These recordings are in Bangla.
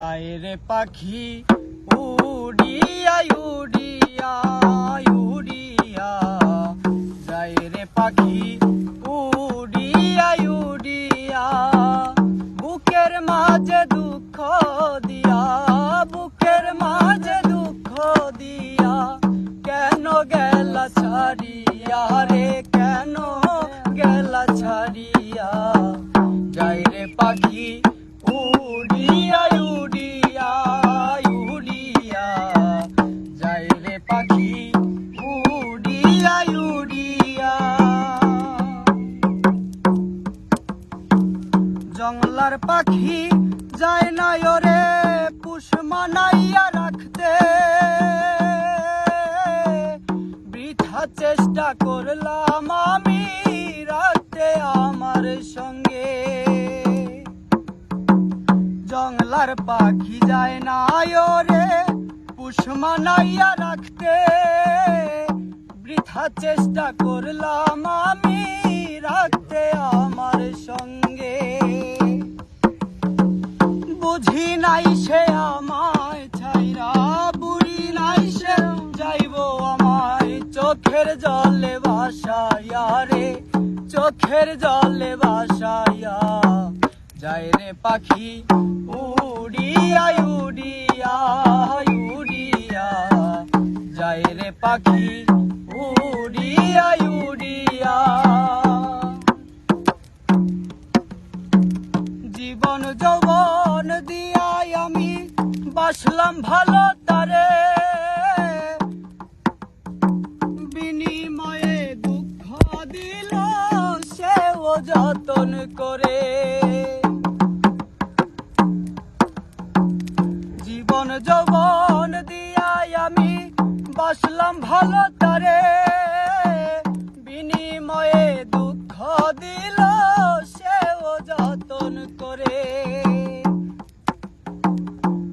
আয়রে পাখি উড়িয়া উড়িয়া উড়িয়া যায় রে পাখি উড়িয়া উড়িয়া বুকের মাঝে দুঃখ দিয়া বুকের মাঝে দুঃখ দিয়া কেন গেলা ছাড়িয়া রে কেন গেলা ছাড়িয়া যায় রে পাখি উড়িয়া উড়িয়া উড়িয়া যায় রে পাখি উড়িয়া উড়িয়া জংলার পাখি যায় না ওরে পুষ মানাইয়া রাখতে বৃথা চেষ্টা করলাম আমি রাখতে আমার সঙ্গে জংলার পাখি যায় না ওরে পুষ মানাইয়া রাখতে বৃথা চেষ্টা করলাম আমি রাখতে আমার সঙ্গে বুঝি নাই সে আমায় ছাইরা বুড়ি নাই সে যাইব আমায় চোখের জলে ভাসাইয়া রে চোখের জলে ভাসাইয়া যায় রে পাখি উড়িয়া উড়িয়া উড়িয়া যায় রে পাখি উড়িয়া উড়িয়া জীবন যৌবন দিয়াই আমি বাসলাম ভালো তারে বিনিময়ে দুঃখ দিল সেও যতন করে জীবন যৌবন দিয়াই আমি বাসলাম ভালো তারে বিনিময়ে দুঃখ দিল সেও যতন করে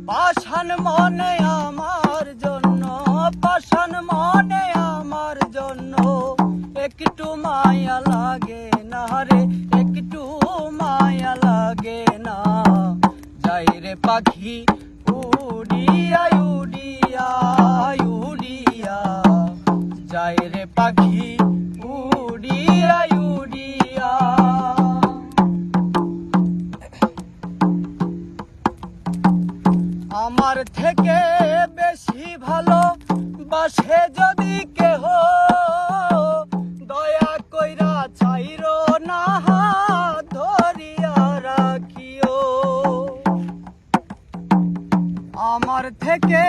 পাষাণ মনে আমার জন্য পাষাণ মনে আমার জন্য একটু মায়া লাগে না রে একটু মায়া লাগে না যাই রে পাখি উড়িয়া উড়িয়া উড়িয়া যায় রে পাখি উড়িয়া উড়িয়া আমার থেকে বেশি ভালো বাসে যদি কেহ দয়া কইরা ছাইরো না ধরিয়া রাখিও আমার থেকে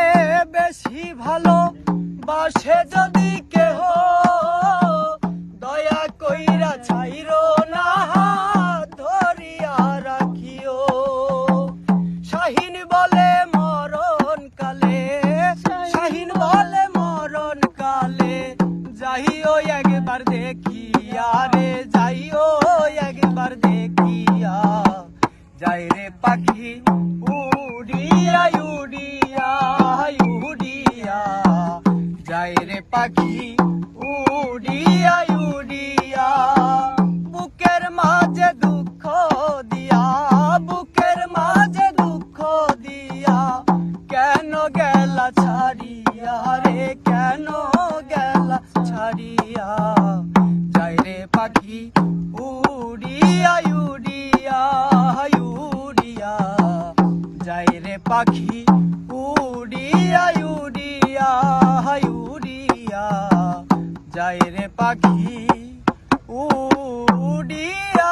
বেশি ভালো বাসে যদি কেহ দয়া কইরা ছাইরো না ধরিয়া রাখিও শাহিন বলে মরণ কালে শাহিন বলে মরণ কালে যাইও একবার দেখিয়া রে যাইও একবার দেখিয়া যাই রে পাখি উড়িয়া উড়িয়া উড়িয়া যায় রে পাখি উড়িয়া উড়িয়া বুকের মাঝে দুঃখ দিয়া বুকের মাঝে দুঃখ দিয়া কেন গেলা ছাড়িয়া রে কেন গেলা ছাড়িয়া যায় রে পাখি উড়িয়া উড়িয়া উড়িয়া যায় রে পাখি উড়িয়া উড়িয়া উড়িয়া যায় রে পাখি উড়িয়া